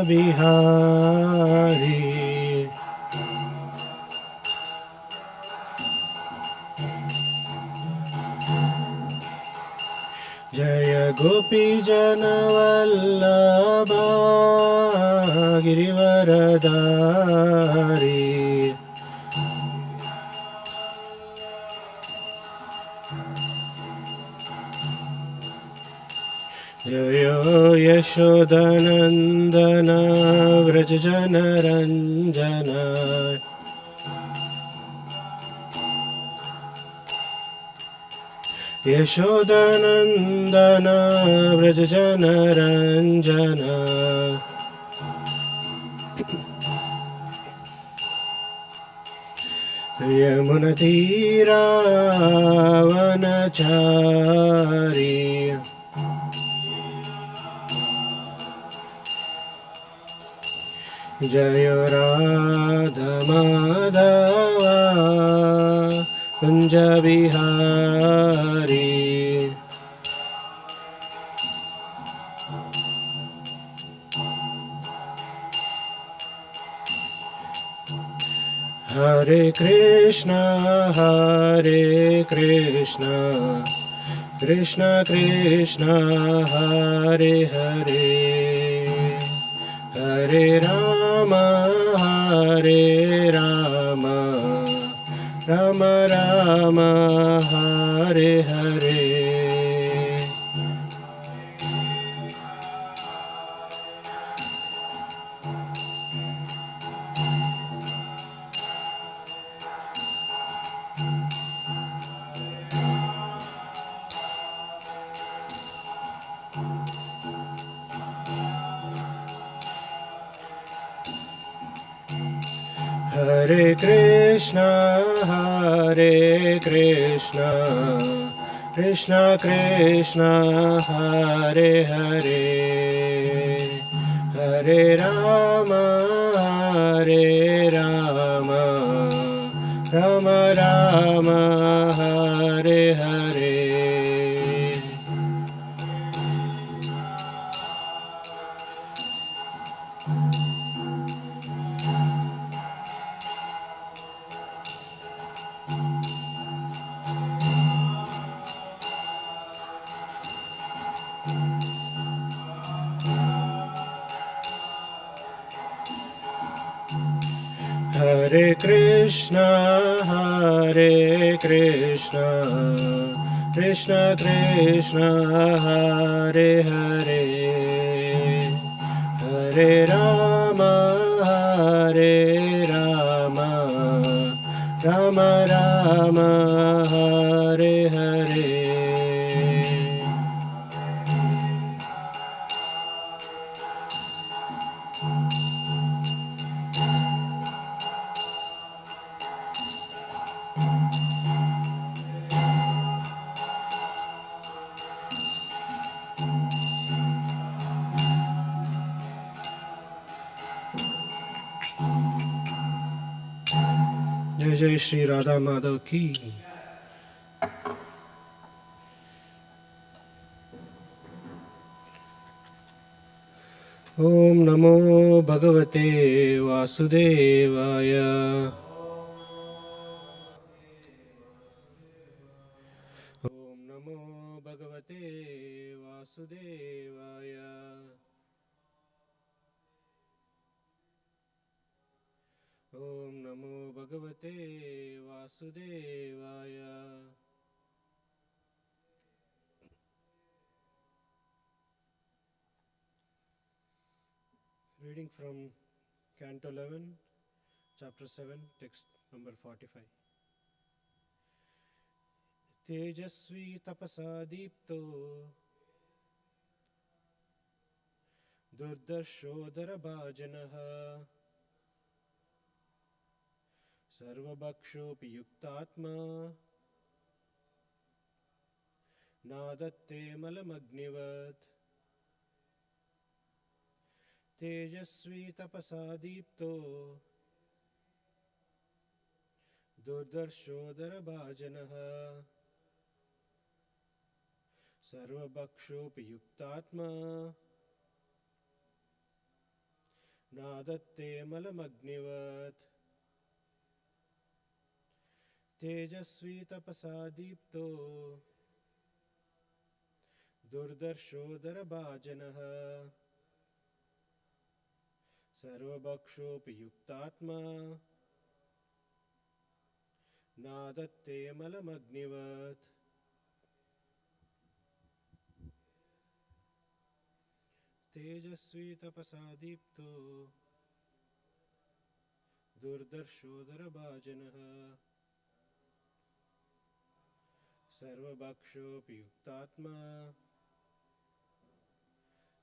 बिहारी जय गोपी जन वल्लभा गिरिवरधारी जय यशोदनन्दन व्रज जनरञ्जन यशोदनन्दन व्रज जनरञ्जन यमुनतीरावनचारी जय राधा माधव कुंज बिहारी हरे कृष्णा कृष्ण कृष्ण हरे हरे हरे राम राम राम हरे हरे हरे कृष्णा कृष्ण कृष्ण हरे हरे हरे राम राम राम हरे हरे हरे कृष्णा कृष्ण कृष्ण हरे हरे हरे राम राम राम हरे हरे जय जय श्री राधा माधव की। ओम नमो भगवते वासुदेवाय। ओम नमो भगवते वासुदेवाय। ओम नमो भगवते वासुदेवाय। Reading from Canto 11, Chapter 7, Text number 45. तेजस्वी तपसा दीप्तो दुर्दर्शोदरभाजनः सर्वभक्षोऽपि युक्तात्मा नादत्ते मलमग्निवत्। तेजस्वी तपसा दीप्तो दुर्दर्शोदरभाजनः सर्वभक्षोऽपि युक्तात्मा Nadatte malamagnivat Tejasvi tapasa deepto Durdarshodara bhajanaha Sarvabhakshopi yuktatma Nadatte malamagnivat Tejasvi tapasa deepto Durdarshodara bhajanaha Sarvabhakshopi yuktatma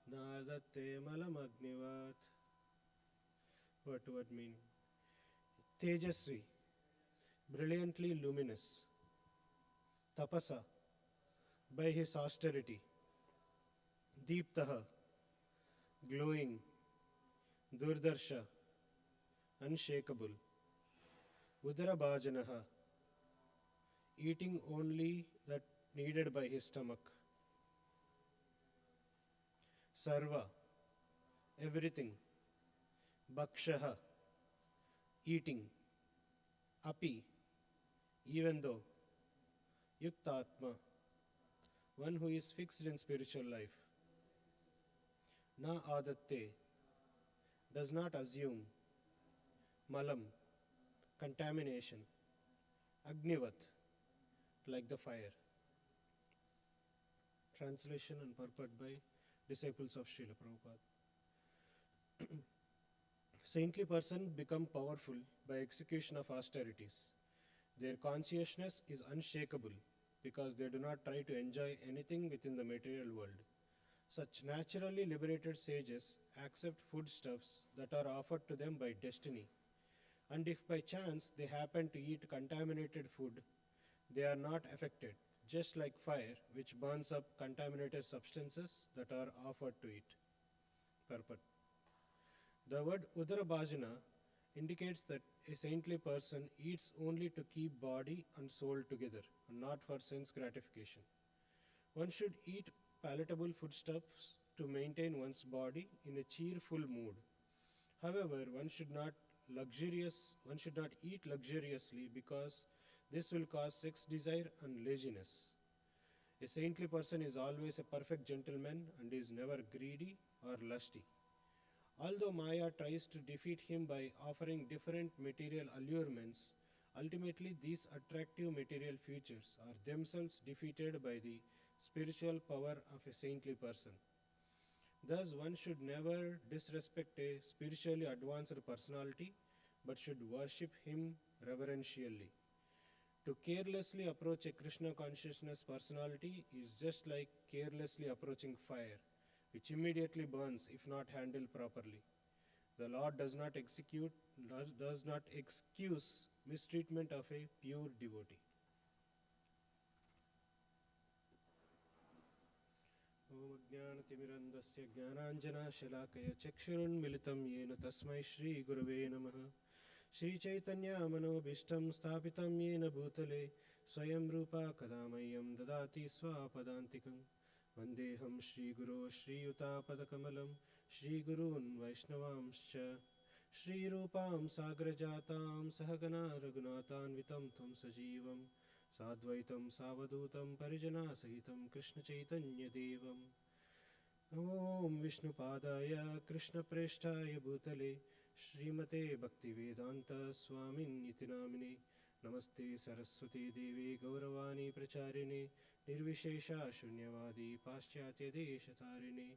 Nadatte malamagnivat. What meaning? Tejasvi, brilliantly luminous. Tapasa, by his austerity. Deeptaha, glowing. Durdarsha, unshakable. Udarabhajanaha, eating only that needed by his stomach. Sarva, everything. Bhakshaha, eating. Api, even though. Yuktatma, one who is fixed in spiritual life. Na adatte, does not assume. Malam, contamination. Agnivat, like the fire. Translation and purport by disciples of Srila Prabhupada. Saintly persons become powerful by execution of austerities. Their consciousness is unshakable because they do not try to enjoy anything within the material world. Such naturally liberated sages accept foodstuffs that are offered to them by destiny. And if by chance they happen to eat contaminated food, they are not affected, just like fire, which burns up contaminated substances that are offered to it. Purport. The word Udarabhajana indicates that a saintly person eats only to keep body and soul together, and not for sense gratification. One should eat palatable foodstuffs to maintain one's body in a cheerful mood. However, one should not eat luxuriously because this will cause sex desire and laziness. A saintly person is always a perfect gentleman and is never greedy or lusty. Although Maya tries to defeat him by offering different material allurements, ultimately these attractive material features are themselves defeated by the spiritual power of a saintly person. Thus, one should never disrespect a spiritually advanced personality, but should worship him reverentially. To carelessly approach a Krishna consciousness personality is just like carelessly approaching fire, which immediately burns if not handled properly. The Lord does not excuse mistreatment of a pure devotee. Om Jnanatimirandasya Jnananjana Shalakaya Chakshurunmilitam Yena Tasmai Shri Gurave Namaha Shri Chaitanya Manobishtam Sthapitam Yena Bhutale Swayam Rupa Kadamayam Dadati Swapadantikam Vandeham Shri Guru Shri Yuta Shri Gurun Vaishnavamscha Shri Rupam Sagrajatam Sahagana Raghunathanvitam Tam Sajivam Sadvaitam Savadutam Parijana Sahitam Krishna Chaitanya Devam Om Vishnu Padaya Krishna Preshtaya Bhutale Srimate Bhaktivedanta Swamin Nitinamine Namaste Saraswati Devi Gauravani Pracharine Nirvishesha Shunyavadi Paschatya Deshatarine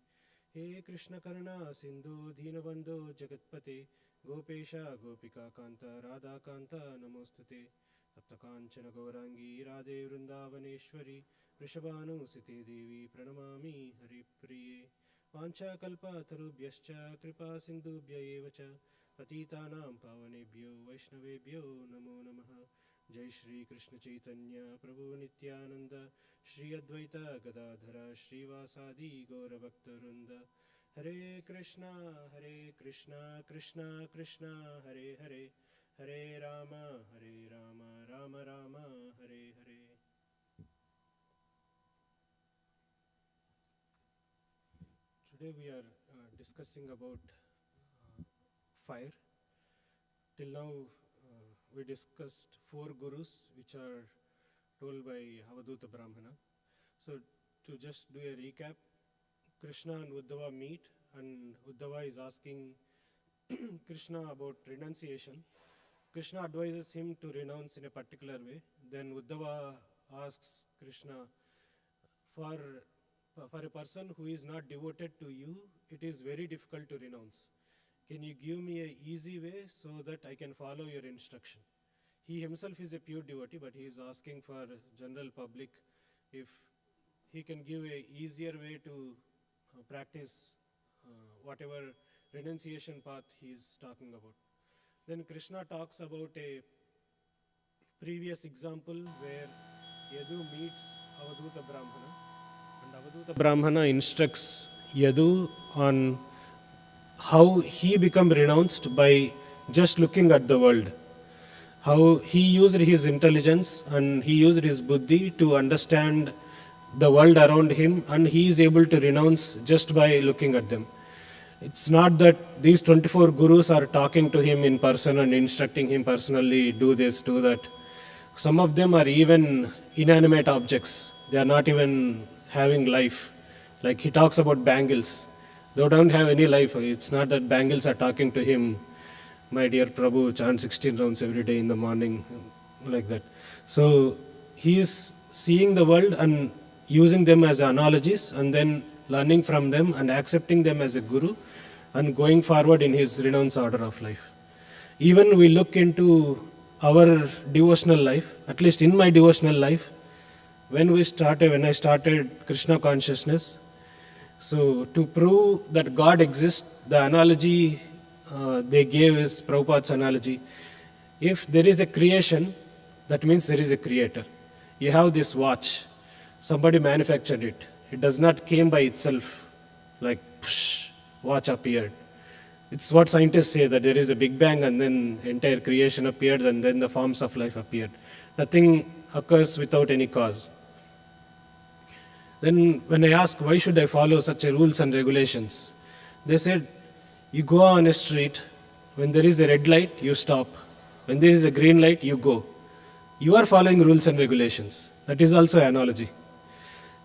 He Krishna Karna Sindhu Deenabandhu Jagatpate Gopesha Gopika Kanta Radha Kanta Namostate Saptakanchana Gaurangi Radhe Vrindavaneshwari Rishabhanusite Devi Pranamami Haripriye Vancha Kalpa Tarubhyascha Kripa Sindhubhya Evacha Patitanam Pavanebhyo Vaishnavebhyo Namo Namaha Jai Shri Krishna Chaitanya Prabhu Nityananda Shri Advaita Gadadhara Shri Vasadi Gaura Bhaktarunda Hare Krishna Krishna Krishna Hare Hare Hare Rama Rama Rama Hare Hare. Today we are discussing about fire. Till now, we discussed 4 gurus which are told by Avaduta Brahmana. So, to just do a recap, Krishna and Uddhava meet, and Uddhava is asking Krishna about renunciation. Krishna advises him to renounce in a particular way. Then Uddhava asks Krishna, for a person who is not devoted to you, it is very difficult to renounce. Can you give me an easy way so that I can follow your instruction? He himself is a pure devotee, but he is asking for general public if he can give a easier way to practice whatever renunciation path he is talking about. Then Krishna talks about a previous example where Yadu meets Avaduta Brahmana, and Avaduta Brahmana instructs Yadu on how he become renounced by just looking at the world. How he used his intelligence and he used his buddhi to understand the world around him, and he is able to renounce just by looking at them. It's not that these 24 gurus are talking to him in person and instructing him personally, do this, do that. Some of them are even inanimate objects. They are not even having life. Like he talks about bangles. They don't have any life. It's not that bangles are talking to him, my dear Prabhu, chant 16 rounds every day in the morning, like that. So he is seeing the world and using them as analogies, and then learning from them and accepting them as a guru and going forward in his renounce order of life. Even we look into our devotional life, at least in my devotional life, when I started Krishna consciousness, so to prove that God exists, the analogy they gave is Prabhupada's analogy. If there is a creation, that means there is a creator. You have this watch, somebody manufactured it. It does not came by itself, like psh, watch appeared. It's what scientists say, that there is a big bang and then entire creation appeared and then the forms of life appeared. Nothing occurs without any cause. Then when I ask why should I follow such a rules and regulations, they said, you go on a street, when there is a red light, you stop. When there is a green light, you go. You are following rules and regulations. That is also an analogy.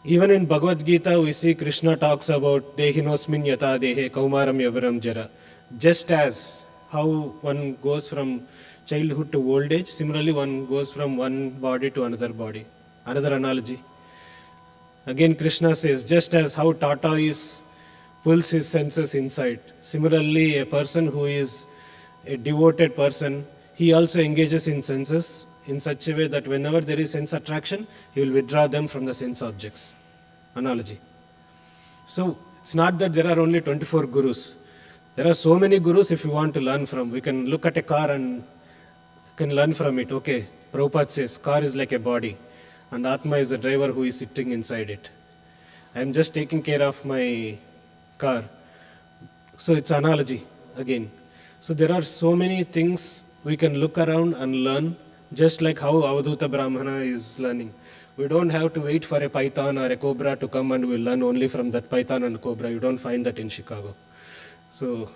Even in Bhagavad Gita, we see Krishna talks about Dehinosmin yata dehe kaumaram yavaram jara. Just as how one goes from childhood to old age, similarly one goes from one body to another body. Another analogy. Again Krishna says, just as how tortoise pulls his senses inside, similarly a person who is a devoted person, he also engages in senses in such a way that whenever there is sense attraction, he will withdraw them from the sense objects. Analogy. So it's not that there are only 24 gurus. There are so many gurus if you want to learn from. We can look at a car and can learn from it. Okay, Prabhupada says car is like a body and Atma is a driver who is sitting inside it. I am just taking care of my car. So it's analogy again. So there are so many things we can look around and learn, just like how Avaduta Brahmana is learning. We don't have to wait for a python or a cobra to come and we'll learn only from that python and cobra. You don't find that in Chicago. So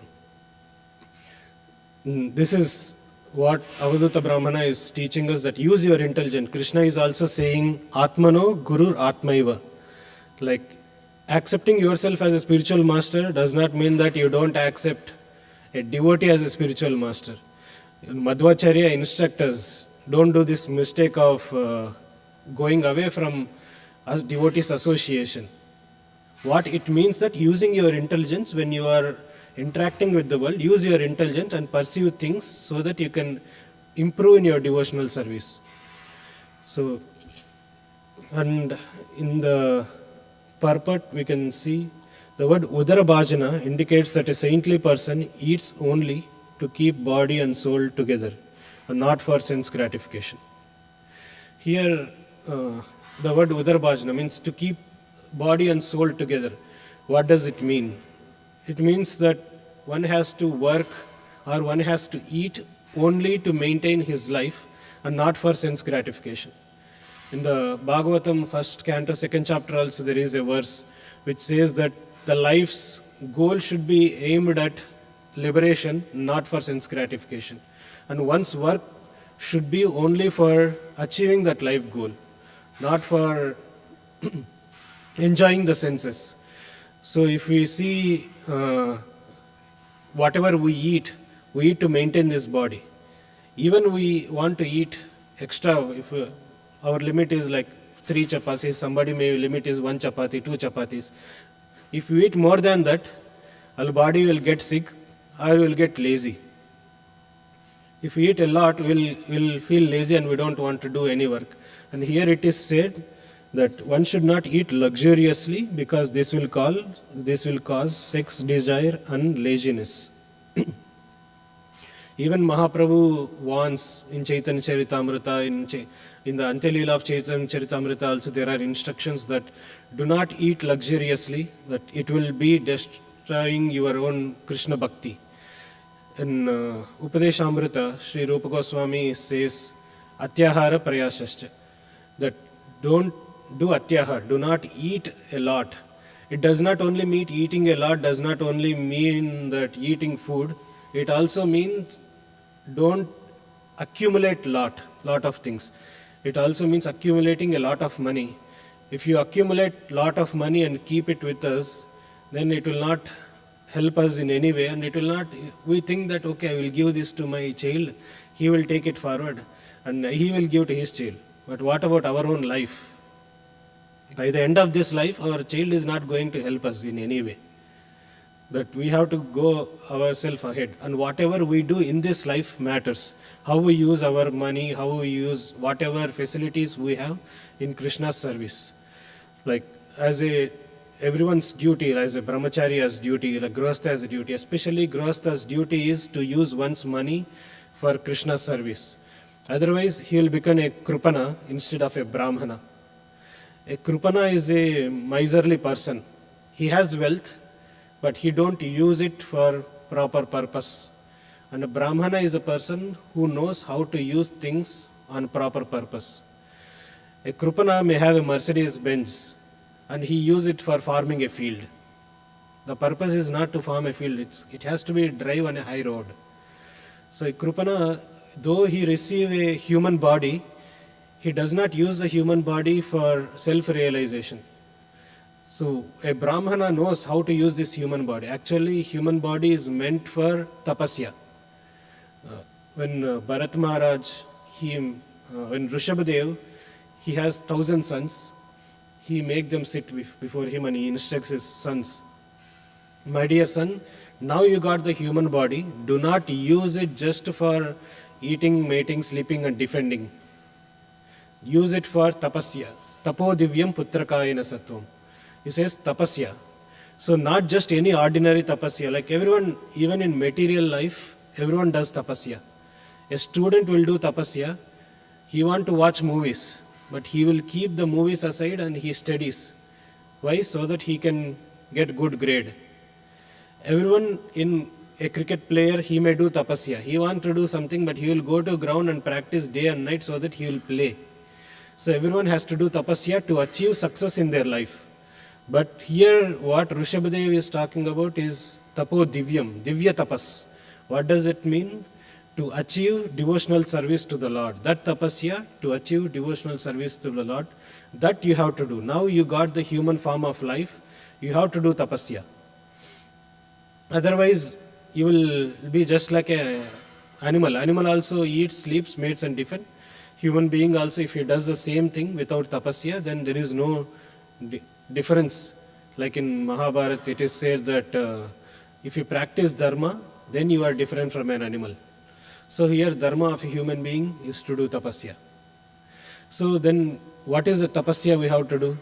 this is what Avaduta Brahmana is teaching us, that use your intelligence. Krishna is also saying Atmano Guru Atmaiva. Like accepting yourself as a spiritual master does not mean that you don't accept a devotee as a spiritual master. Madhvacharya instructs us, don't do this mistake of going away from devotees association. What it means that using your intelligence when you are interacting with the world, use your intelligence and pursue things so that you can improve in your devotional service. So, and in the purport we can see the word Udara Bhajana indicates that a saintly person eats only to keep body and soul together and not for sense gratification. Here the word Udara Bhajana means to keep body and soul together. What does it mean? It means that one has to work or one has to eat only to maintain his life and not for sense gratification. In the Bhagavatam, first canto, second chapter also, there is a verse which says that the life's goal should be aimed at liberation, not for sense gratification. And one's work should be only for achieving that life goal, not for enjoying the senses. So if we see whatever we eat to maintain this body. Even we want to eat extra, if our limit is like 3 chapatis, somebody may limit is 1 chapati, 2 chapatis. If you eat more than that, our body will get sick or will get lazy. If we eat a lot, we'll feel lazy and we don't want to do any work. And here it is said that one should not eat luxuriously because this will cause sex desire and laziness. Even Mahaprabhu warns in Chaitanya Charitamrita, in the Antyalila of Chaitanya Charitamrita also there are instructions that do not eat luxuriously, that it will be destroying your own Krishna Bhakti. In Upadeshamrita, Sri Rupa Goswami says, Atyahara Prayasascha, that don't do atyahar, do not eat a lot. It does not only mean eating a lot, does not only mean that eating food, it also means don't accumulate lot of things. It also means accumulating a lot of money. If you accumulate lot of money and keep it with us, then it will not help us in any way, and it will not, we think that okay, I will give this to my child, he will take it forward and he will give to his child. But what about our own life? By the end of this life, our child is not going to help us in any way. That we have to go ourselves ahead, and whatever we do in this life matters. How we use our money, how we use whatever facilities we have in Krishna's service. Like as everyone's duty, as a brahmachari's duty, like grihastha's duty, especially grihastha's duty is to use one's money for Krishna's service. Otherwise, he will become a krupana instead of a brahmana. A krupana is a miserly person. He has wealth, but he don't use it for proper purpose. And a brahmana is a person who knows how to use things on proper purpose. A krupana may have a Mercedes Benz and he use it for farming a field. The purpose is not to farm a field, it has to be drive on a high road. So a krupana, though he receive a human body, he does not use the human body for self-realization. So a brahmana knows how to use this human body. Actually, human body is meant for tapasya. When Bharat Maharaj, when Rishabhadev, he has 1,000 sons, he make them sit before him and he instructs his sons. My dear son, now you got the human body, do not use it just for eating, mating, sleeping and defending. Use it for tapasya. Tapo divyam putrakayana sattvam. He says tapasya. So not just any ordinary tapasya. Like everyone, even in material life, everyone does tapasya. A student will do tapasya. He want to watch movies, but he will keep the movies aside and he studies. Why? So that he can get good grade. Everyone in a cricket player, he may do tapasya. He want to do something, but he will go to ground and practice day and night so that he will play. So everyone has to do tapasya to achieve success in their life. But here what Rishabhadev is talking about is tapo divyam, divya tapas. What does it mean? To achieve devotional service to the Lord. That tapasya, to achieve devotional service to the Lord, that you have to do. Now you got the human form of life, you have to do tapasya. Otherwise, you will be just like an animal. Animal also eats, sleeps, mates and defend. Human being also, if he does the same thing without tapasya, then there is no difference. Like in Mahabharata, it is said that if you practice dharma, then you are different from an animal. So here, dharma of a human being is to do tapasya. So then, what is the tapasya we have to do?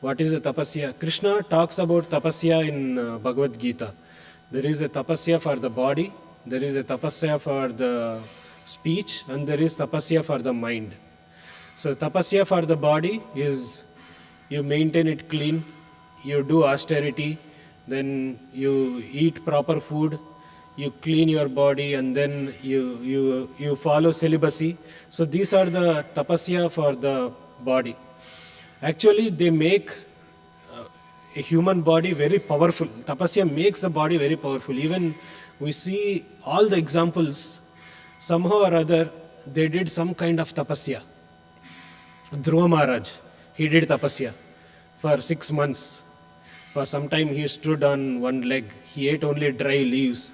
What is the tapasya? Krishna talks about tapasya in Bhagavad Gita. There is a tapasya for the body, there is a tapasya for the speech, and there is tapasya for the mind. So tapasya for the body is you maintain it clean, you do austerity, then you eat proper food, you clean your body, and then you follow celibacy. So these are the tapasya for the body. Actually, they make a human body very powerful. Tapasya makes the body very powerful. Even we see all the examples, somehow or other, they did some kind of tapasya. Dhruva Maharaj, he did tapasya for 6 months. For some time he stood on one leg. He ate only dry leaves.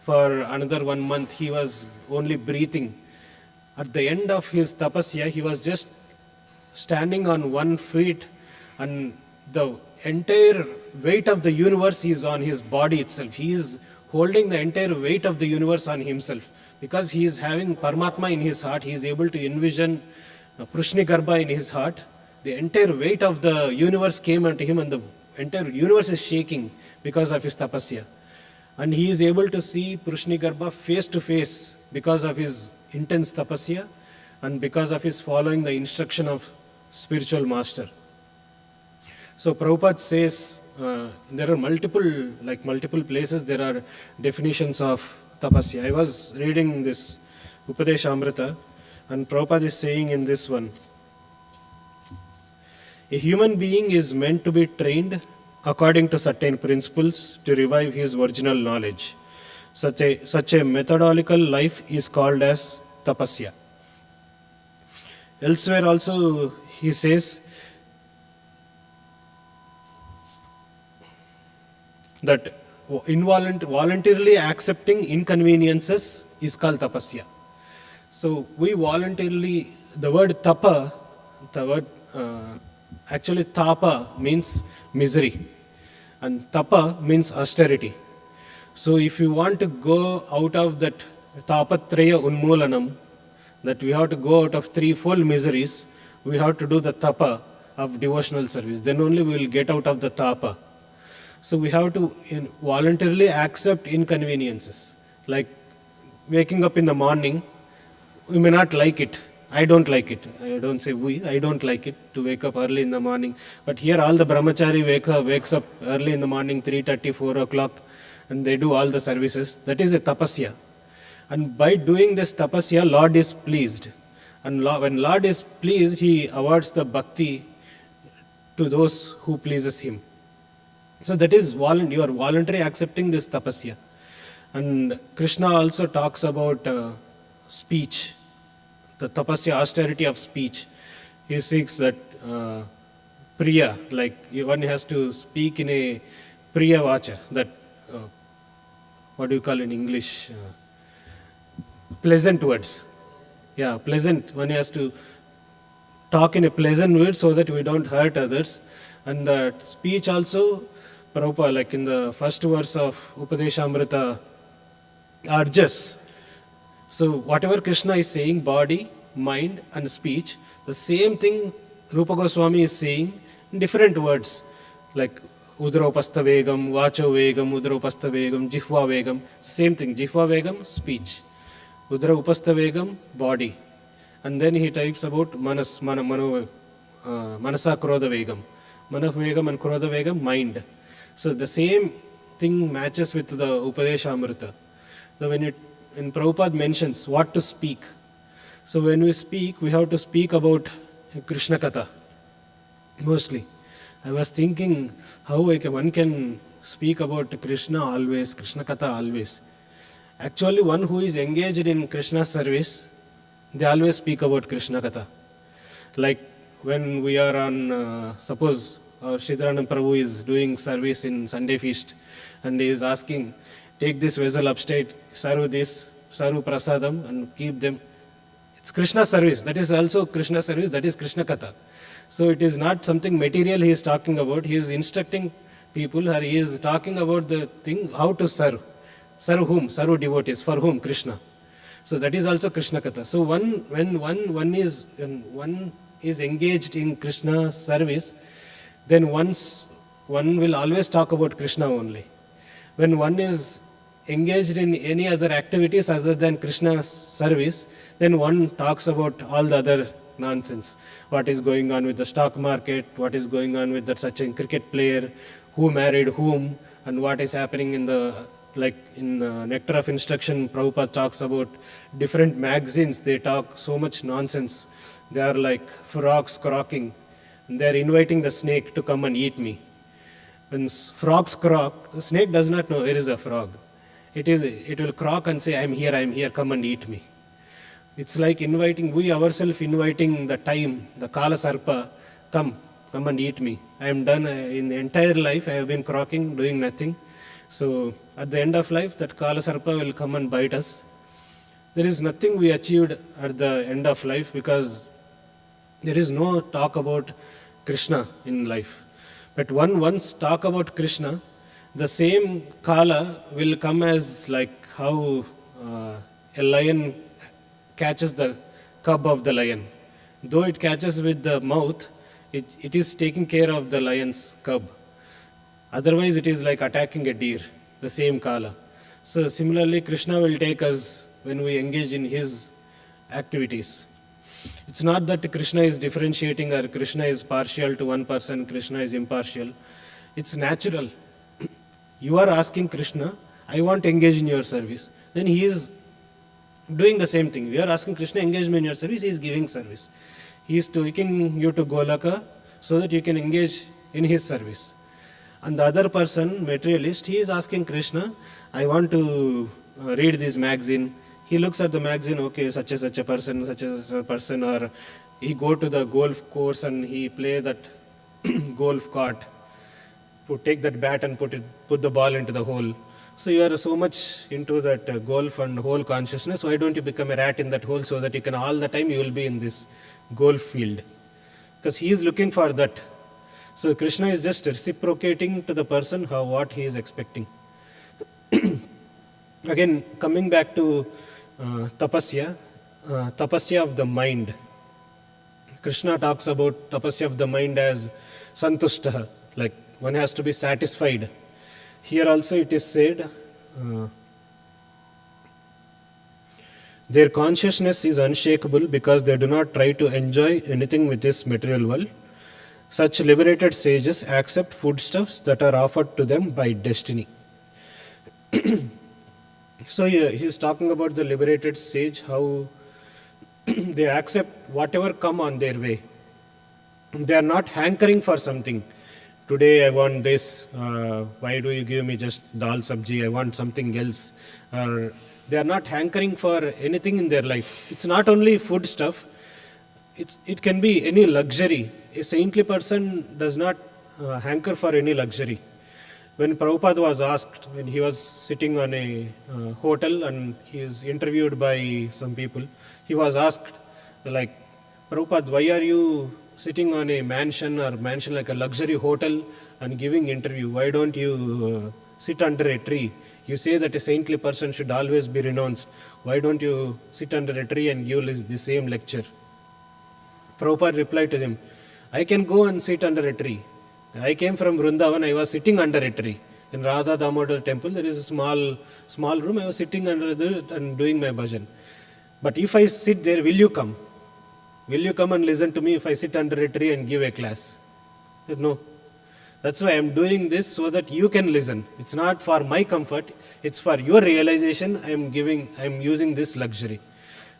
For another 1 month he was only breathing. At the end of his tapasya, he was just standing on 1 feet, and the entire weight of the universe is on his body itself. He is holding the entire weight of the universe on himself. Because he is having Paramatma in his heart, he is able to envision Prushnigarbha in his heart. The entire weight of the universe came unto him, and the entire universe is shaking because of his tapasya. And he is able to see Prushnigarbha face to face because of his intense tapasya and because of his following the instruction of spiritual master. So Prabhupada says there are multiple places there are definitions of tapasya. I was reading this Upadeshamrita, and Prabhupada is saying in this one, a human being is meant to be trained according to certain principles to revive his original knowledge. Such a methodological life is called as tapasya. Elsewhere also he says that voluntarily accepting inconveniences is called tapasya. So we voluntarily, the word tapa, actually tapa means misery, and tapa means austerity. So if you want to go out of that tapatraya unmulanam, that we have to go out of 3-fold miseries, we have to do the tapa of devotional service. Then only we will get out of the tapa. So we have to voluntarily accept inconveniences. Like waking up in the morning, we may not like it. I don't like it. I don't say we. I don't like it to wake up early in the morning. But here all the brahmachari wakes up early in the morning, 3:30, 4 o'clock, and they do all the services. That is a tapasya. And by doing this tapasya, Lord is pleased. And when Lord is pleased, He awards the bhakti to those who pleases Him. So that is you are voluntarily accepting this tapasya. And Krishna also talks about speech, the tapasya, austerity of speech. He seeks that priya, like one has to speak in a priya vacha, that what do you call in English? Pleasant words. Yeah, pleasant. One has to talk in a pleasant way so that we don't hurt others. And that speech also, Prabhupada, like in the first verse of Upadeshamrita, urges. So whatever Krishna is saying, body, mind and speech, the same thing Rupa Goswami is saying in different words, like Udropastha Vegam, Vacho Vegam, Udropastha Vegam, Jihva Vegam, same thing, Jihva Vegam, speech. Udra Upastha Vegam, body. And then he types about Manasa Krodha Vegam. Manah Vegam and Krodha Vegam, mind. So the same thing matches with the Upadeshamrita. When Prabhupada mentions what to speak. So when we speak, we have to speak about Krishna Katha, mostly. I was thinking how one can speak about Krishna always, Krishna Katha always. Actually, one who is engaged in Krishna service, they always speak about Krishna Katha. Like when we are on, suppose our Shridharanand Prabhu is doing service in Sunday feast, and he is asking, take this vessel upstate, serve this, serve prasadam, and keep them. It's Krishna service. That is also Krishna service. That is Krishna Katha. So it is not something material he is talking about. He is instructing people, or he is talking about the thing, how to serve. Serve whom? Serve devotees. For whom? Krishna. So that is also Krishna Katha. So when one is engaged in Krishna service, then one will always talk about Krishna only. When one is engaged in any other activities other than Krishna service, then one talks about all the other nonsense. What is going on with the stock market, what is going on with that such a cricket player, who married whom, and what is happening in the, like in Nectar of Instruction, Prabhupada talks about different magazines, they talk so much nonsense. They are like frogs croaking, and they are inviting the snake to come and eat me. When frogs croak, the snake does not know where is a frog. it will croak and say, I'm here, come and eat me. It's like inviting, we ourselves inviting the time, the Kala Sarpa, come and eat me. I am done. In the entire life I have been croaking, doing nothing. So at the end of life, that Kala Sarpa will come and bite us. There is nothing we achieved at the end of life, because there is no talk about Krishna in life. But once talk about Krishna, the same Kala will come as like how a lion catches the cub of the lion. Though it catches with the mouth, it is taking care of the lion's cub. Otherwise, it is like attacking a deer, the same Kala. So similarly, Krishna will take us when we engage in his activities. It's not that Krishna is differentiating or Krishna is partial to one person, Krishna is impartial. It's natural. You are asking Krishna, I want to engage in your service. Then he is doing the same thing. We are asking Krishna, engage me in your service, he is giving service. He is taking you to Golaka so that you can engage in his service. And the other person, materialist, he is asking Krishna, I want to read this magazine. He looks at the magazine, okay, such a person, or he go to the golf course and he play that golf cart, take that bat and put the ball into the hole. So you are so much into that golf and hole consciousness, why don't you become a rat in that hole so that you can all the time you will be in this golf field? Because he is looking for that. So Krishna is just reciprocating to the person what he is expecting. Again, coming back to tapasya of the mind. Krishna talks about tapasya of the mind as santushtaha, like one has to be satisfied. Here also it is said, their consciousness is unshakable because they do not try to enjoy anything with this material world. Such liberated sages accept foodstuffs that are offered to them by destiny. So he is talking about the liberated sage, how they accept whatever come on their way. They are not hankering for something. Today I want this, why do you give me just dal sabji, I want something else. Or they are not hankering for anything in their life. It's not only food stuff, it can be any luxury. A saintly person does not hanker for any luxury. When Prabhupada was asked, when he was sitting on a hotel and he is interviewed by some people, he was asked like, Prabhupada, why are you sitting on a mansion like a luxury hotel and giving interview? Why don't you sit under a tree? You say that a saintly person should always be renounced. Why don't you sit under a tree and give the same lecture? Prabhupada replied to him, I can go and sit under a tree. I came from Vrindavan, I was sitting under a tree. In Radha Damodar temple, there is a small room, I was sitting under it and doing my bhajan. But if I sit there, will you come? Will you come and listen to me if I sit under a tree and give a class? He said, no. That's why I am doing this so that you can listen. It's not for my comfort, it's for your realization I am using this luxury.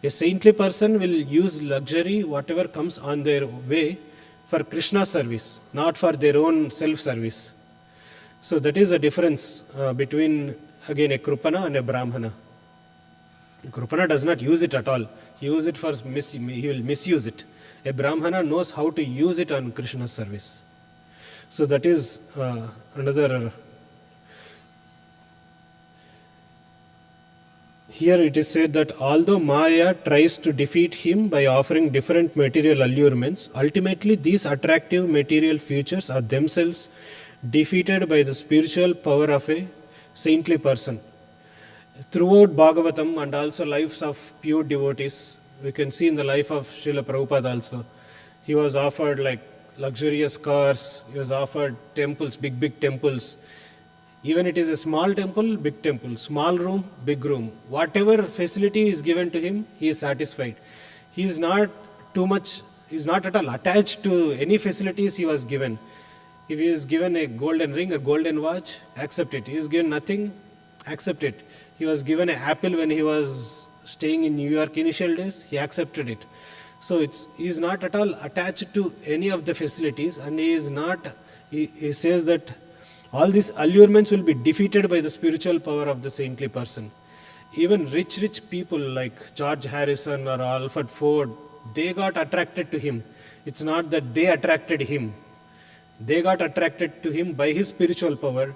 A saintly person will use luxury, whatever comes on their way, for Krishna service, not for their own self-service. So that is the difference between, again, a Krupana and a Brahmana. A Krupana does not use it at all. He will misuse it. A Brahmana knows how to use it on Krishna service. So that is another. Here it is said that although Maya tries to defeat him by offering different material allurements, ultimately these attractive material features are themselves defeated by the spiritual power of a saintly person. Throughout Bhagavatam and also lives of pure devotees, we can see in the life of Srila Prabhupada also, he was offered like luxurious cars, he was offered temples, big temples. Even it is a small temple, big temple, small room, big room. Whatever facility is given to him, he is satisfied. He is not at all attached to any facilities he was given. If he is given a golden ring, a golden watch, accept it. He is given nothing, accept it. He was given an apple when he was staying in New York initial days, he accepted it. So he is not at all attached to any of the facilities, and he says that All these allurements will be defeated by the spiritual power of the saintly person. Even rich people like George Harrison or Alfred Ford, they got attracted to him. It's not that they attracted him. They got attracted to him by his spiritual power.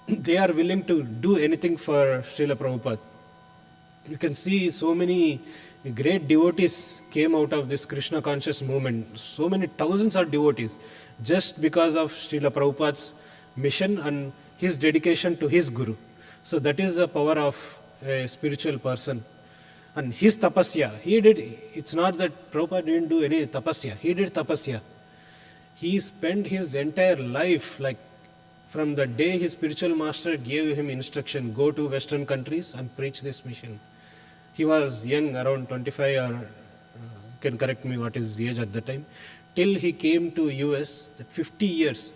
They are willing to do anything for Srila Prabhupada. You can see so many great devotees came out of this Krishna conscious movement. So many thousands of devotees just because of Srila Prabhupada's mission and his dedication to his Guru. So that is the power of a spiritual person. And his tapasya, he did, it's not that Prabhupada didn't do any tapasya, he did tapasya. He spent his entire life, like from the day his spiritual master gave him instruction, go to Western countries and preach this mission. He was young, around 25 or can correct me what his age at the time, till he came to US, that 50 years.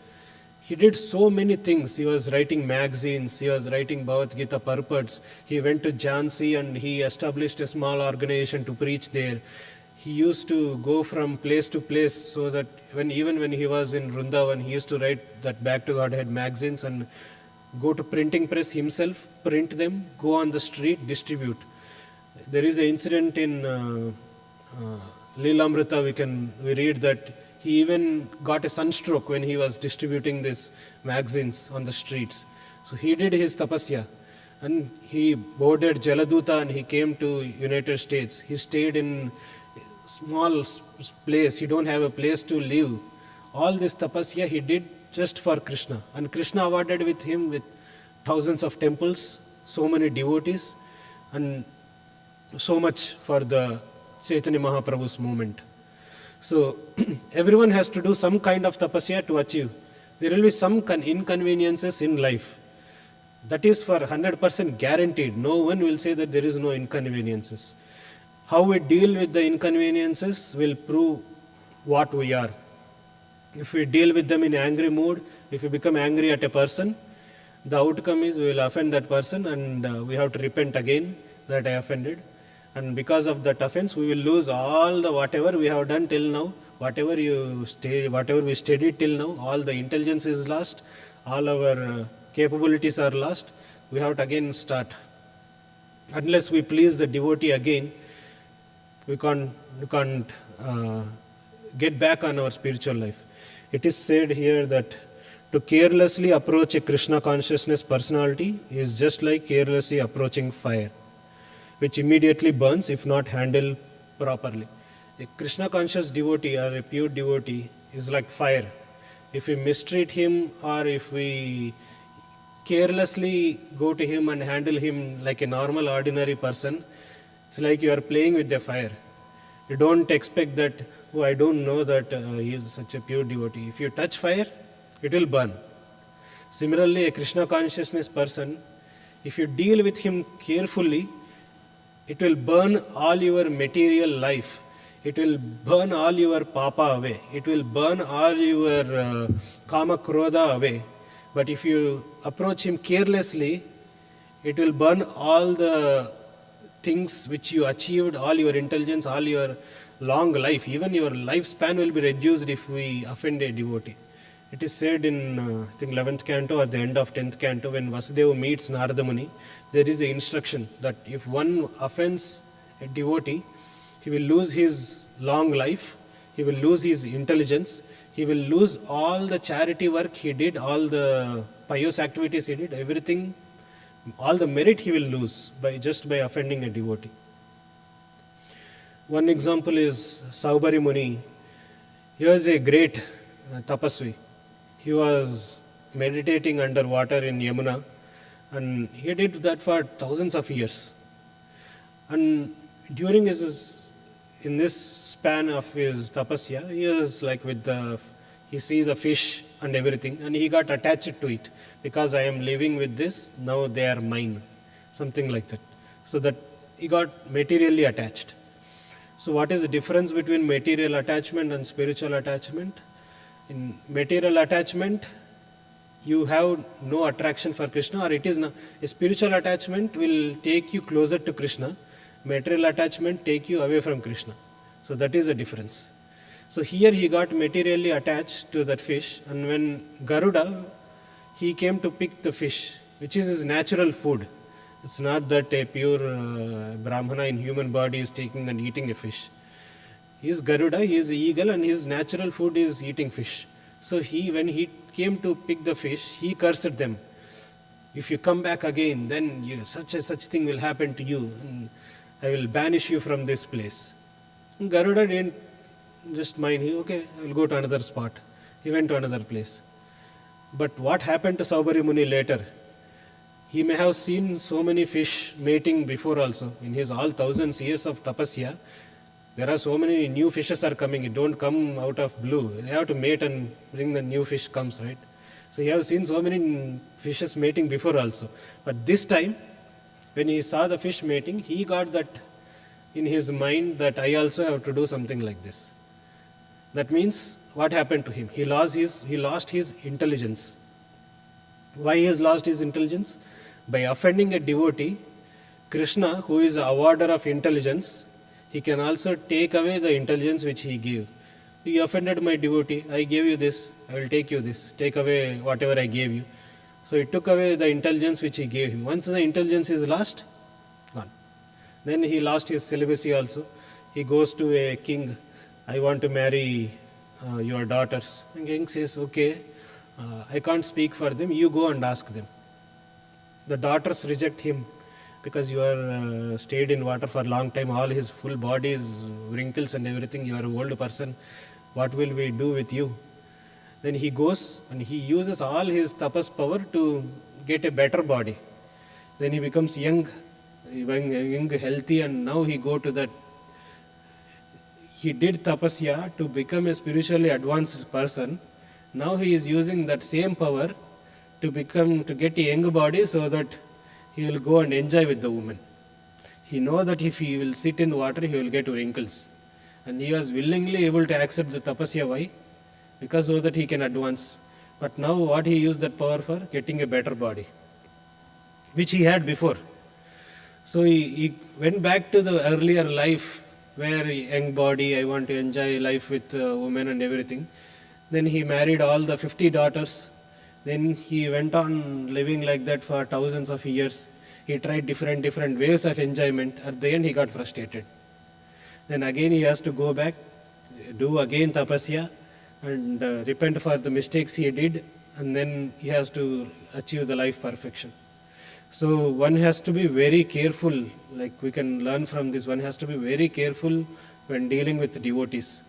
He did so many things. He was writing magazines, he was writing Bhagavad Gita purports. He went to Jhansi and he established a small organization to preach there. He used to go from place to place, so that even when he was in Vrindavan, he used to write that Back to Godhead magazines and go to printing press himself, print them, go on the street, distribute. There is an incident in Leelamrita, we read that he even got a sunstroke when he was distributing these magazines on the streets. So he did his tapasya and he boarded Jaladuta and he came to United States. He stayed in small place. He don't have a place to live. All this tapasya he did just for Krishna. And Krishna awarded with him with thousands of temples, so many devotees, and so much for the Chaitanya Mahaprabhu's movement. So everyone has to do some kind of tapasya to achieve. There will be some inconveniences in life. That is for 100% guaranteed. No one will say that there is no inconveniences. How we deal with the inconveniences will prove what we are. If we deal with them in angry mood, if we become angry at a person, the outcome is we will offend that person and we have to repent again that I offended. And because of that offense, we will lose all the whatever we have done till now, whatever we studied till now, all the intelligence is lost, all our capabilities are lost. We have to again start. Unless we please the devotee again, we can't get back on our spiritual life. It is said here that to carelessly approach a Krishna consciousness personality is just like carelessly approaching fire, which immediately burns if not handled properly. A Krishna conscious devotee or a pure devotee is like fire. If we mistreat him or if we carelessly go to him and handle him like a normal ordinary person, it's like you are playing with the fire. You don't expect that, oh, I don't know that he is such a pure devotee. If you touch fire, it will burn. Similarly, a Krishna consciousness person, if you deal with him carefully, it will burn all your material life. It will burn all your papa away. It will burn all your kama krodha away. But if you approach him carelessly, it will burn all the things which you achieved, all your intelligence, all your long life. Even your lifespan will be reduced if we offend a devotee. It is said in, I think, 11th canto or the end of 10th canto, when Vasudeva meets Narada Muni, there is an instruction that if one offends a devotee, he will lose his long life, he will lose his intelligence, he will lose all the charity work he did, all the pious activities he did, everything, all the merit he will lose just by offending a devotee. One example is Saubhari Muni. He was a great tapasvi. He was meditating underwater in Yamuna, and he did that for thousands of years. And during in this span of his tapasya, he was like he see the fish and everything, and he got attached to it. Because I am living with this, now they are mine. Something like that. So that he got materially attached. So what is the difference between material attachment and spiritual attachment? In material attachment, you have no attraction for Krishna, or it is a spiritual attachment will take you closer to Krishna. Material attachment take you away from Krishna. So that is the difference. So here he got materially attached to that fish, and when Garuda, he came to pick the fish, which is his natural food. It's not that a pure Brahmana in human body is taking and eating a fish. He is Garuda, he is an eagle, and his natural food is eating fish. So when he came to pick the fish, he cursed them. If you come back again, then such thing will happen to you, and I will banish you from this place. And Garuda didn't just mind. Okay, I will go to another spot. He went to another place. But what happened to Saubhari Muni later? He may have seen so many fish mating before also. In his all thousands years of tapasya, there are so many new fishes are coming. It don't come out of blue. They have to mate and bring the new fish comes, right? So he has seen so many fishes mating before also. But this time, when he saw the fish mating, he got that in his mind that I also have to do something like this. That means what happened to him? He lost his intelligence. Why he has lost his intelligence? By offending a devotee, Krishna, who is the awarder of intelligence, he can also take away the intelligence which he gave. You offended my devotee, I gave you this, I will take you this, take away whatever I gave you. So he took away the intelligence which he gave him. Once the intelligence is lost, gone. Then he lost his celibacy also. He goes to a king, I want to marry your daughters. And king says, okay, I can't speak for them, you go and ask them. The daughters reject him because you are stayed in water for a long time, all his full body is wrinkles and everything, you are an old person, what will we do with you? Then he goes and he uses all his tapas power to get a better body. Then he becomes young, healthy, and now he go to that. He did tapasya to become a spiritually advanced person. Now he is using that same power to get a young body so that he will go and enjoy with the woman. He knows that if he will sit in water, he will get wrinkles. And he was willingly able to accept the tapasya. Why? Because so that he can advance. But now what he used that power for? Getting a better body, which he had before. So he went back to the earlier life where young body, I want to enjoy life with women and everything. Then he married all the 50 daughters. Then he went on living like that for thousands of years. He tried different ways of enjoyment. At the end, he got frustrated. Then again, he has to go back, do again tapasya, and repent for the mistakes he did, and then he has to achieve the life perfection. So one has to be very careful, like we can learn from this, one has to be very careful when dealing with devotees.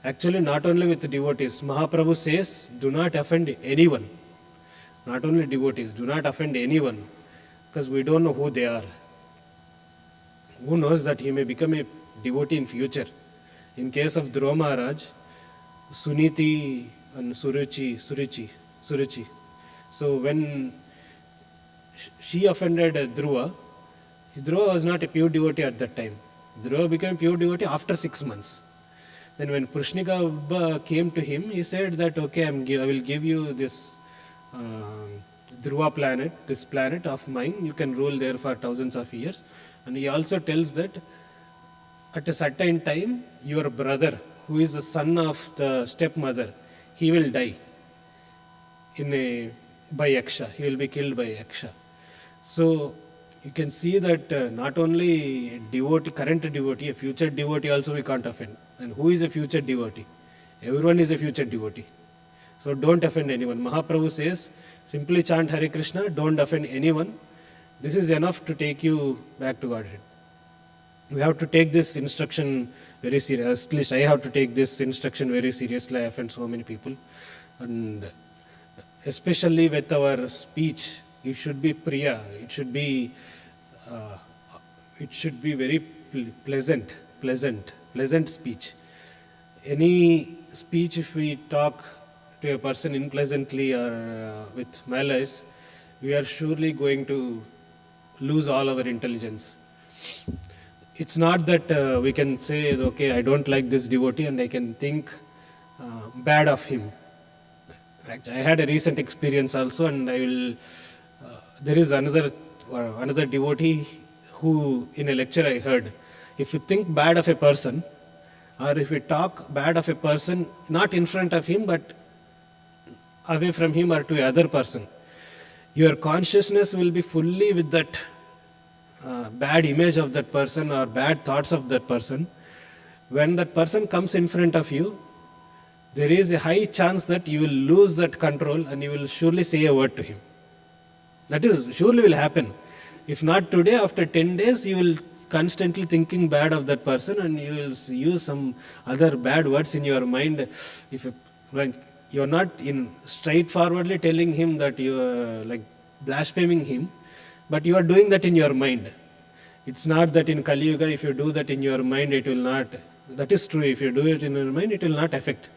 Actually, not only with devotees, Mahaprabhu says, do not offend anyone. Not only devotees, do not offend anyone, because we don't know who they are. Who knows that he may become a devotee in future. In case of Dhruva Maharaj, Suniti and Suruchi. So when she offended Dhruva was not a pure devotee at that time. Dhruva became a pure devotee after 6 months. Then when Pushnika Abba came to him, he said that, okay, I will give you this Dhruva planet, this planet of mine, you can rule there for thousands of years. And he also tells that at a certain time, your brother, who is the son of the stepmother, he will die by Yaksha. He will be killed by Yaksha. So you can see that not only a devotee, current devotee, a future devotee also we can't offend. And who is a future devotee? Everyone is a future devotee. So don't offend anyone. Mahaprabhu says, simply chant Hare Krishna, don't offend anyone. This is enough to take you back to Godhead. We have to take this instruction very seriously. At least I have to take this instruction very seriously. I offend so many people. And especially with our speech, it should be priya. It should be very pleasant speech. Any speech, if we talk to a person unpleasantly or with malice, we are surely going to lose all our intelligence. It's not that we can say, okay, I don't like this devotee and I can think bad of him. I had a recent experience also, and I will. There is another devotee who, in a lecture I heard, if you think bad of a person, or if you talk bad of a person, not in front of him, but away from him or to another person, Your consciousness will be fully with that bad image of that person or bad thoughts of that person. When that person comes in front of you, there is a high chance that you will lose that control and you will surely say a word to him. That is surely will happen. If not today, after 10 days, you will constantly thinking bad of that person and you will use some other bad words in your mind. If you are not in straightforwardly telling him that you are like blaspheming him, but you are doing that in your mind. It's not that in Kali Yuga, if you do that in your mind, it will not. That is true. If you do it in your mind, it will not affect.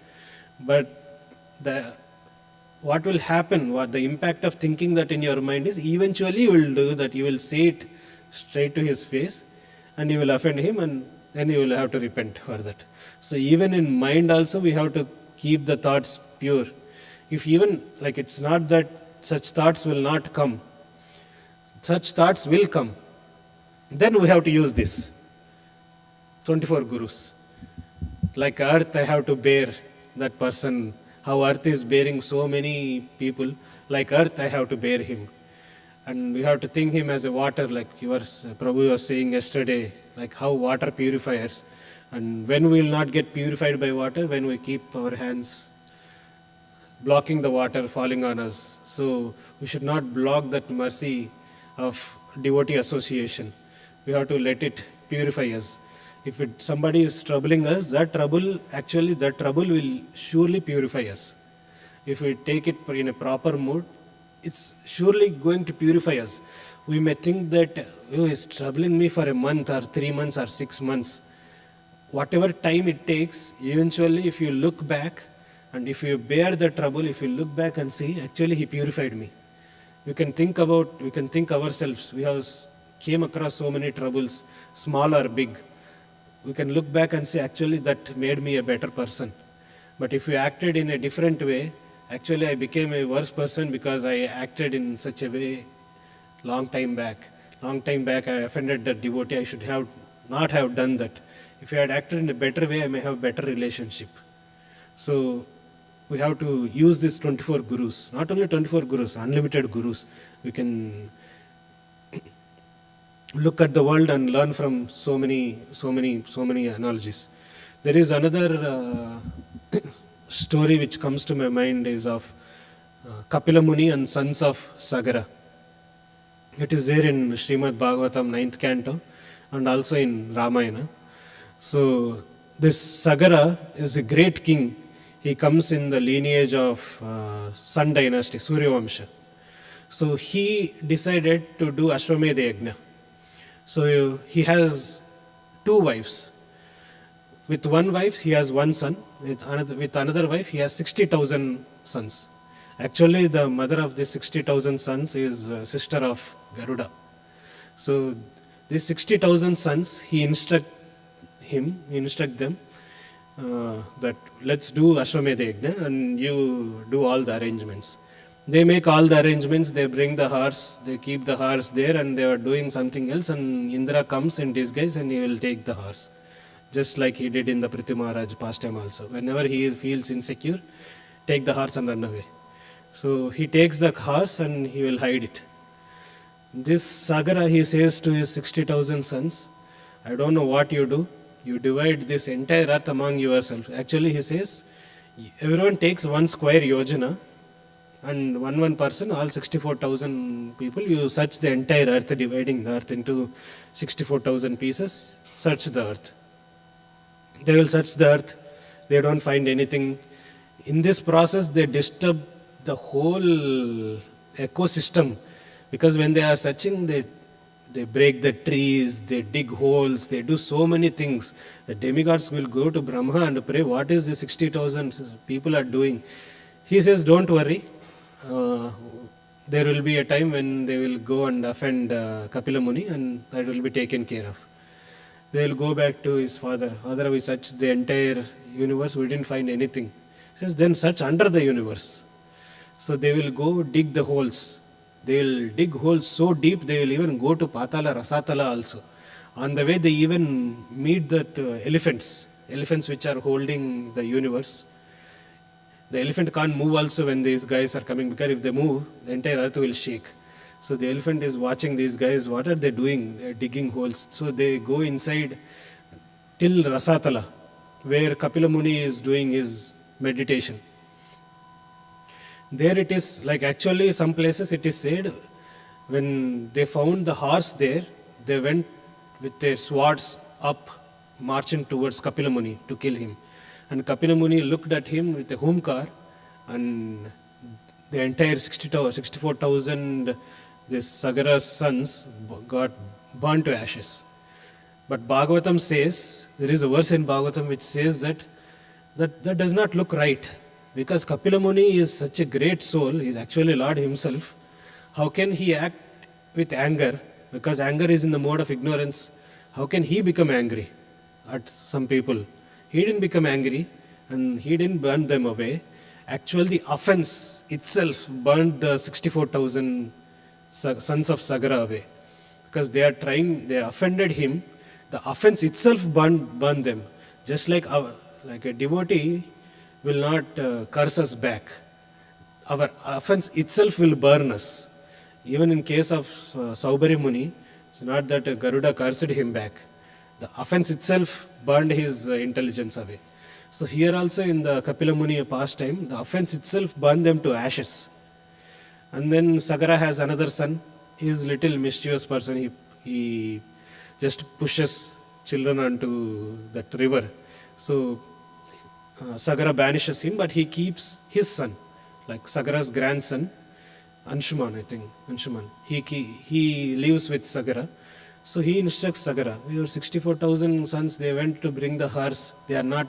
But what will happen, what the impact of thinking that in your mind is, eventually you will do that. You will say it straight to his face and you will offend him, and then you will have to repent for that. So even in mind also, we have to keep the thoughts pure. If even, like, it's not that such thoughts will not come. Such thoughts will come. Then we have to use this 24 gurus. Like earth, I have to bear that person. How earth is bearing so many people. Like earth, I have to bear him. And we have to think him as a water, like Prabhu was saying yesterday, like how water purifies. And when we will not get purified by water, when we keep our hands blocking the water falling on us. So we should not block that mercy of devotee association. We have to let it purify us. If somebody is troubling us, that trouble will surely purify us. If we take it in a proper mood, it's surely going to purify us. We may think that, oh, it's troubling me for a month or 3 months or 6 months. Whatever time it takes, eventually if you look back and if you bear the trouble, if you look back and see, actually he purified me. We can think ourselves. We have came across so many troubles, small or big. We can look back and say, actually that made me a better person. But if you acted in a different way, actually I became a worse person because I acted in such a way long time back. Long time back I offended that devotee. I should have not have done that. If I had acted in a better way, I may have a better relationship. So we have to use these 24 gurus. Not only 24 gurus, unlimited gurus. We can look at the world and learn from so many analogies. There is another story which comes to my mind is of Kapila Muni and sons of Sagara. It is there in Srimad Bhagavatam 9th canto and also in Ramayana. So this Sagara is a great king. He comes in the lineage of Sun dynasty, Surya Vamsha. So he decided to do Ashwamedha Yajna. So he has 2 wives. With one wife, he has 1 son. With another wife, he has 60,000 sons. Actually, the mother of the 60,000 sons is sister of Garuda. So these 60,000 sons, he instruct them that let's do Ashwamedha Yajna and you do all the arrangements. They make all the arrangements, they bring the horse, they keep the horse there and they are doing something else, and Indra comes in disguise and he will take the horse. Just like he did in the Prithvi Maharaj pastime also. Whenever he feels insecure, take the horse and run away. So he takes the horse and he will hide it. This Sagara, he says to his 60,000 sons, I don't know what you do. You divide this entire earth among yourself. Actually, he says, everyone takes 1 square yojana, and one person, all 64,000 people, you search the entire earth, dividing the earth into 64,000 pieces, search the earth. They will search the earth, they don't find anything. In this process, they disturb the whole ecosystem, because when they are searching, they break the trees, they dig holes, they do so many things. The demigods will go to Brahma and pray, what is the 60,000 people are doing? He says, don't worry. There will be a time when they will go and offend Kapila Muni, and that will be taken care of. They will go back to his father. Father, we searched the entire universe, we didn't find anything. He says, then search under the universe. So they will go dig the holes. They will dig holes so deep, they will even go to Patala, Rasatala also. On the way, they even meet that elephants which are holding the universe. The elephant can't move also when these guys are coming, because if they move, the entire earth will shake. So the elephant is watching these guys, what are they doing? They're digging holes. So they go inside till Rasatala, where Kapila Muni is doing his meditation. There it is, like actually some places it is said, when they found the horse there, they went with their swords up, marching towards Kapila Muni to kill him. And Kapila Muni looked at him with a homkar, and the entire 64,000 this Sagara's sons got burned to ashes. But Bhagavatam says, there is a verse in Bhagavatam which says that does not look right, because Kapila Muni is such a great soul, he is actually Lord himself. How can he act with anger? Because anger is in the mode of ignorance. How can he become angry at some people? He didn't become angry and he didn't burn them away. Actually, the offense itself burned the 64,000 sons of Sagara away. Because they offended him. The offense itself burned them. Just like a devotee will not curse us back. Our offense itself will burn us. Even in case of Saubari Muni, it's not that Garuda cursed him back. The offense itself burned his intelligence away. So here also in the Kapila Muni pastime, the offense itself burned them to ashes. And then Sagara has another son. He is a little mischievous person. He just pushes children onto that river. So Sagara banishes him, but he keeps his son, like Sagara's grandson, Anshuman, I think. Anshuman. He lives with Sagara. So he instructs Sagara, your 64,000 sons, they went to bring the horse. They are not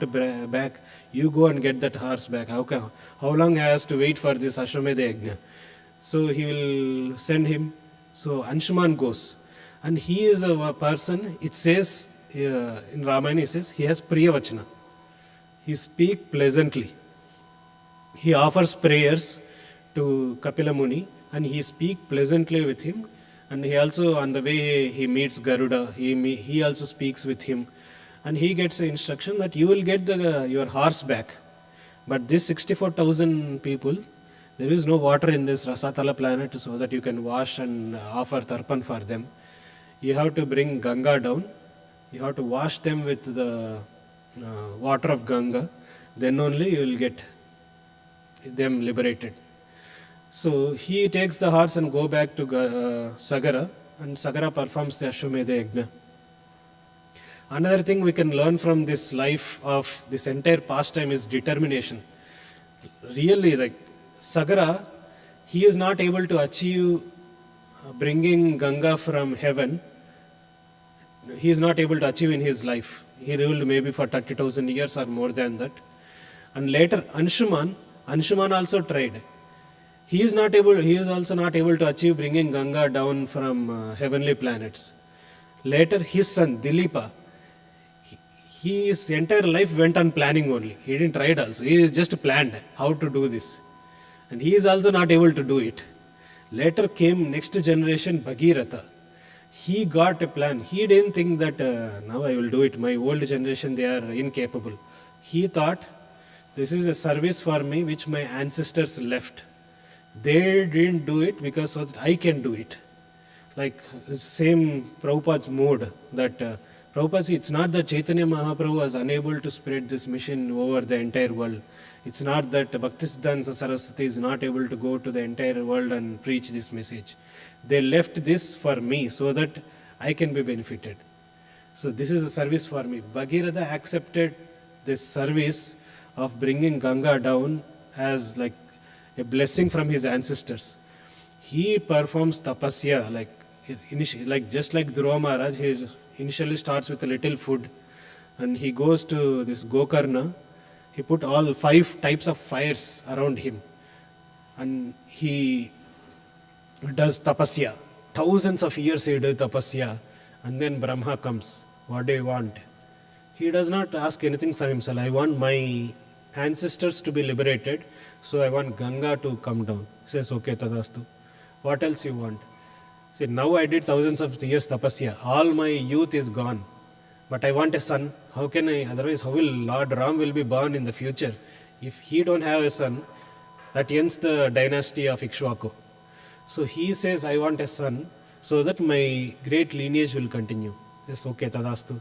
back. You go and get that horse back. How long I has to wait for this Ashwamedha Yajna? So he will send him. So Anshuman goes. And he is a person, it says, in Ramayana, it says, he has Priyavachana. He speaks pleasantly. He offers prayers to Kapila Muni and he speaks pleasantly with him. And he also, on the way he meets Garuda, he also speaks with him. And he gets the instruction that you will get your horse back. But this 64,000 people, there is no water in this Rasatala planet so that you can wash and offer tarpan for them. You have to bring Ganga down. You have to wash them with the water of Ganga. Then only you will get them liberated. So he takes the horse and go back to Sagara, and Sagara performs the Ashwamedha Yajna. Another thing we can learn from this life of this entire pastime is determination. Really, like Sagara, he is not able to achieve bringing Ganga from heaven. He is not able to achieve in his life. He ruled maybe for 30,000 years or more than that. And later Anshuman also tried. He is also not able to achieve bringing Ganga down from heavenly planets. Later, his son, Dilipa, his entire life went on planning only. He didn't try it also. He just planned how to do this. And he is also not able to do it. Later came next generation, Bhagiratha. He got a plan. He didn't think that now I will do it. My old generation, they are incapable. He thought, this is a service for me which my ancestors left. They didn't do it because so that I can do it. Like same Prabhupada's mode that Prabhupada, it's not that Chaitanya Mahaprabhu was unable to spread this mission over the entire world. It's not that Bhaktisiddhanta Saraswati is not able to go to the entire world and preach this message. They left this for me so that I can be benefited. So this is a service for me. Bhagiratha accepted this service of bringing Ganga down as like a blessing from his ancestors. He performs tapasya, just like Dhruva Maharaj. He initially starts with a little food, and he goes to this Gokarna. He put all 5 types of fires around him, and he does tapasya. Thousands of years he does tapasya, and then Brahma comes. What do you want? He does not ask anything for himself. I want my ancestors to be liberated, so I want Ganga to come down. He says, okay, tadastu. What else you want? See, now I did thousands of years tapasya. All my youth is gone. But I want a son. How can I? Otherwise, how will Lord Ram will be born in the future? If he don't have a son, that ends the dynasty of Ikshvaku. So he says, I want a son so that my great lineage will continue. Yes, okay, tadastu.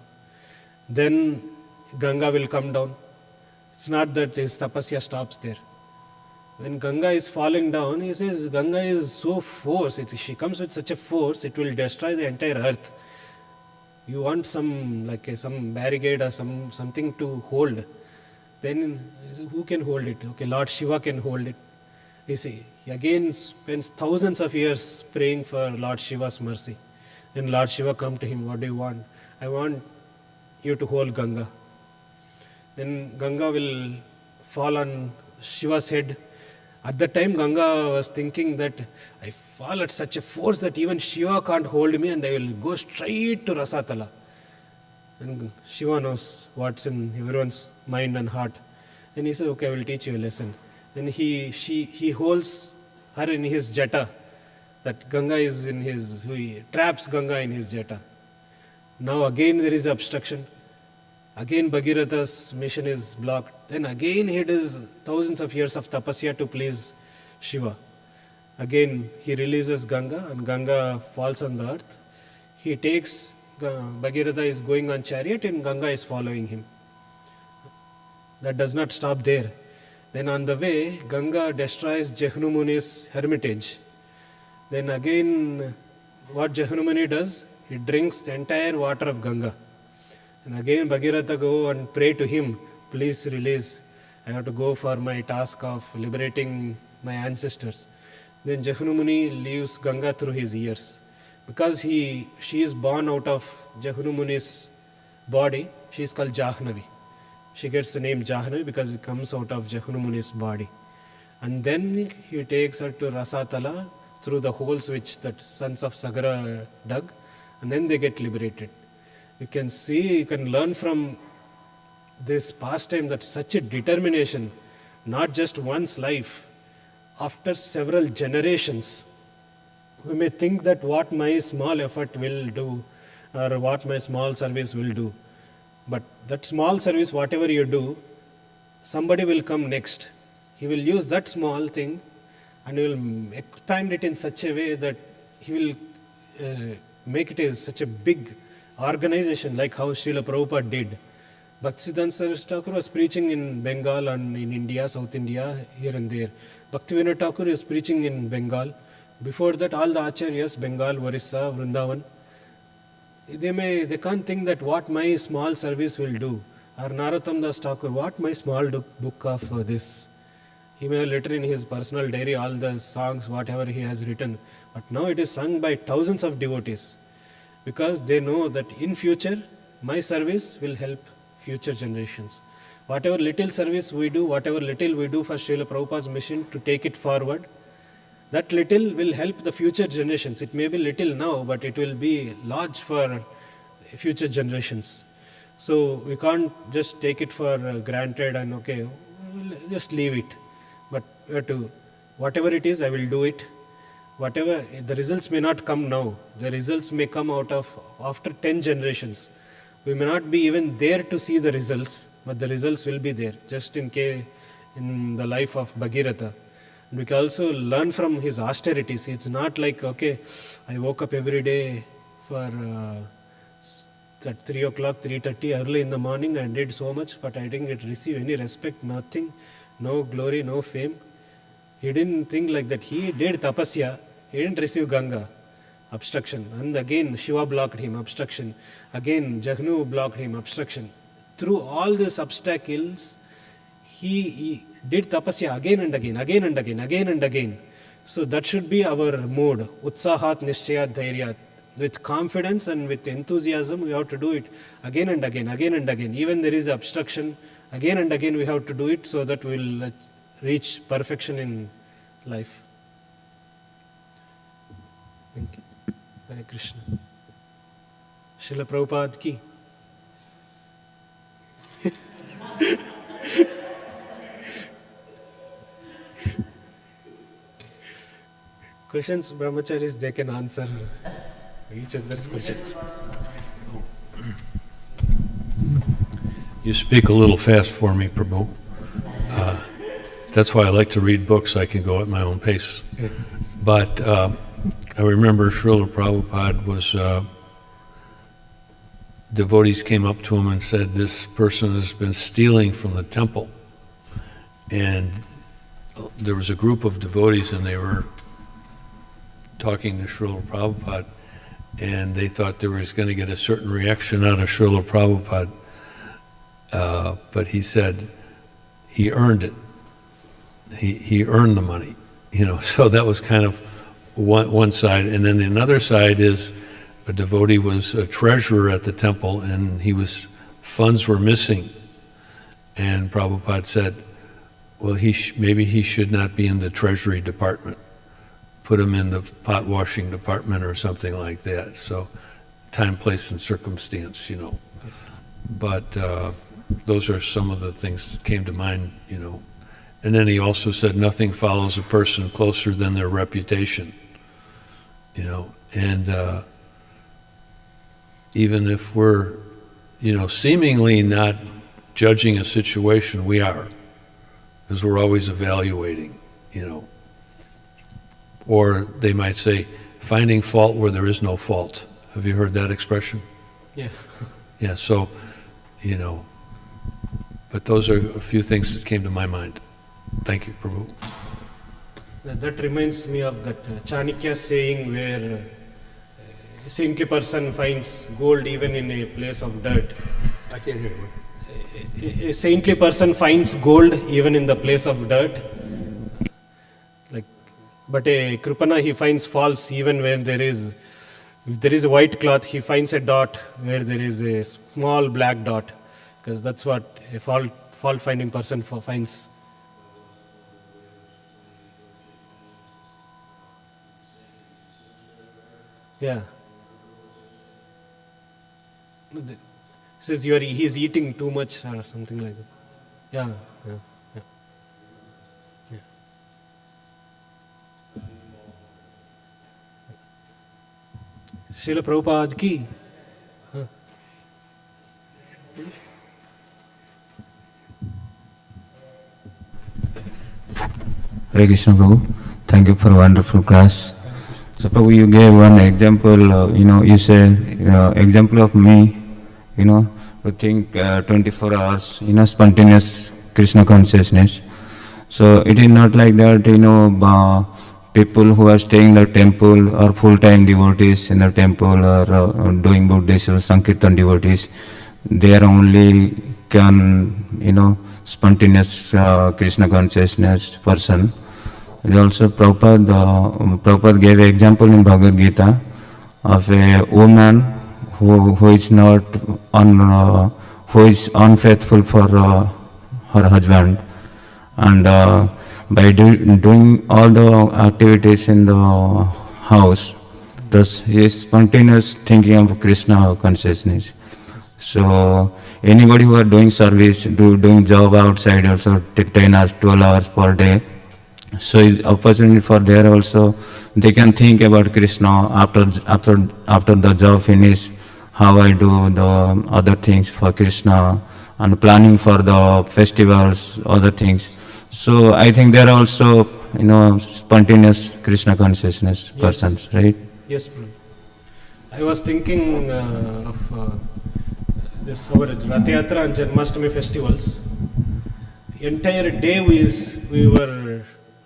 Then Ganga will come down. It's not that his tapasya stops there. When Ganga is falling down, he says, Ganga is so force. She comes with such a force, it will destroy the entire earth. You want some barricade or something to hold. Then who can hold it? Okay, Lord Shiva can hold it. You see, he again spends thousands of years praying for Lord Shiva's mercy. Then Lord Shiva come to him, what do you want? I want you to hold Ganga. Then Ganga will fall on Shiva's head. At that time, Ganga was thinking that I fall at such a force that even Shiva can't hold me and I will go straight to Rasatala. And Shiva knows what's in everyone's mind and heart. Then he says, okay, I will teach you a lesson. Then he holds her in his jata. That Ganga is in his, he traps Ganga in his jata. Now again there is obstruction. Again Bhagiratha's mission is blocked. Then again he does thousands of years of tapasya to please Shiva. Again he releases Ganga and Ganga falls on the earth. He takes, Bhagiratha is going on chariot and Ganga is following him. That does not stop there. Then on the way, Ganga destroys Jahnu Muni's hermitage. Then again, what Jahnu Muni does, he drinks the entire water of Ganga. And again Bhagiratha go and pray to him, please release. I have to go for my task of liberating my ancestors. Then Jahnu Muni leaves Ganga through his ears. Because she is born out of Jahnu Muni's body, she is called Jahnavi. She gets the name Jahnavi because it comes out of Jahnu Muni's body. And then he takes her to Rasatala through the holes which the sons of Sagara dug, and then they get liberated. You can see, you can learn from this pastime that such a determination, not just one's life, after several generations. We may think that what my small effort will do or what my small service will do. But that small service, whatever you do, somebody will come next. He will use that small thing and he will expand it in such a way that he will make it such a big organization like how Srila Prabhupada did. Bhaktisiddhanta Saraswati Thakur was preaching in Bengal and in India, South India, here and there. Bhaktivinoda Thakur is preaching in Bengal. Before that, all the Acharyas, Bengal, Orissa, Vrindavan, they can't think that what my small service will do. Or Narottam Das Thakur, what my small book of this. He may have written in his personal diary all the songs, whatever he has written. But now it is sung by thousands of devotees. Because they know that in future, my service will help future generations. Whatever little service we do, whatever little we do for Srila Prabhupada's mission to take it forward, that little will help the future generations. It may be little now, but it will be large for future generations. So we can't just take it for granted and okay, we'll just leave it. But we have to, whatever it is, I will do it. Whatever, the results may not come now. The results may come out of after 10 generations. We may not be even there to see the results, but the results will be there, just in case in the life of Bhagiratha. We can also learn from his austerities. It's not like, okay, I woke up every day for at 3 o'clock, 3:30 early in the morning and did so much, but I didn't receive any respect, nothing, no glory, no fame. He didn't think like that. He did tapasya. He didn't receive Ganga, obstruction. And again, Shiva blocked him, obstruction. Again, Jahnu blocked him, obstruction. Through all these obstacles, he did tapasya again and again, again and again, again and again. So that should be our mood. Utsahat nishchayat dhairyat. With confidence and with enthusiasm, we have to do it again and again, again and again. Even there is obstruction, again and again we have to do it so that we will reach perfection in life. Thank you. Hare Krishna. Srila Prabhupada ki. Questions, brahmacharis, they can answer each other's questions. You speak a little fast for me, Prabhu. That's why I like to read books. I can go at my own pace. But I remember Srila Prabhupada was, devotees came up to him and said, this person has been stealing from the temple. And there was a group of devotees and they were talking to Srila Prabhupada, and they thought they was going to get a certain reaction out of Srila Prabhupada. But he said he earned it. He earned the money, so that was kind of one side. And then another side is a devotee was a treasurer at the temple, and funds were missing. And Prabhupada said, well, maybe he should not be in the treasury department. Put him in the pot washing department or something like that. So time, place, and circumstance, But those are some of the things that came to mind, And then he also said, nothing follows a person closer than their reputation, And even if we're, seemingly not judging a situation, we are, because we're always evaluating, Or they might say, finding fault where there is no fault. Have you heard that expression? Yeah. Yeah, so, but those are a few things that came to my mind. Thank you, Prabhu. That reminds me of that Chanakya saying where a saintly person finds gold even in a place of dirt. I can't hear you. A saintly person finds gold even in the place of dirt. But a Kripana, he finds faults even when if there is a white cloth, he finds a dot where there is a small black dot, because that's what a fault finding person finds. Yeah. Says he's eating too much or something like that. Yeah. Srila Prabhupada ki. Hare Krishna Prabhu, thank you for a wonderful class. So Prabhu, you gave one example, you said, example of me, who think 24 hours, spontaneous Krishna consciousness. So it is not like that, people who are staying in the temple or full-time devotees in the temple or doing Buddhist or Sankirtan devotees, they are only spontaneous Krishna consciousness person. And also Prabhupada gave an example in Bhagavad Gita of a woman who is not who is unfaithful for her husband, and by doing all the activities in the house, thus he is spontaneous thinking of Krishna consciousness. So anybody who are doing service, doing job outside also 10 hours, 12 hours per day, so is opportunity for there also, they can think about Krishna after the job finish, how I do the other things for Krishna, and planning for the festivals, other things. So I think there are also, spontaneous Krishna consciousness persons, right? Yes, bro. I was thinking of this our Rath Yatra and Janmashtami festivals. Entire day we were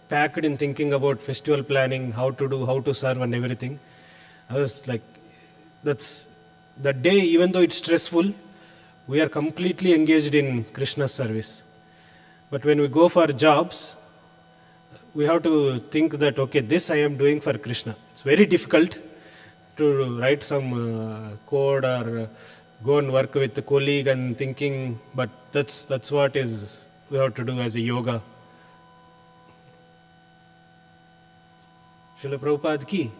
packed in thinking about festival planning, how to serve and everything. I was like, that's the day, even though it's stressful, we are completely engaged in Krishna's service. But when we go for jobs, we have to think that, okay, this I am doing for Krishna. It's very difficult to write some code or go and work with a colleague and thinking, but that's what we have to do as a yoga. Srila Prabhupada ki.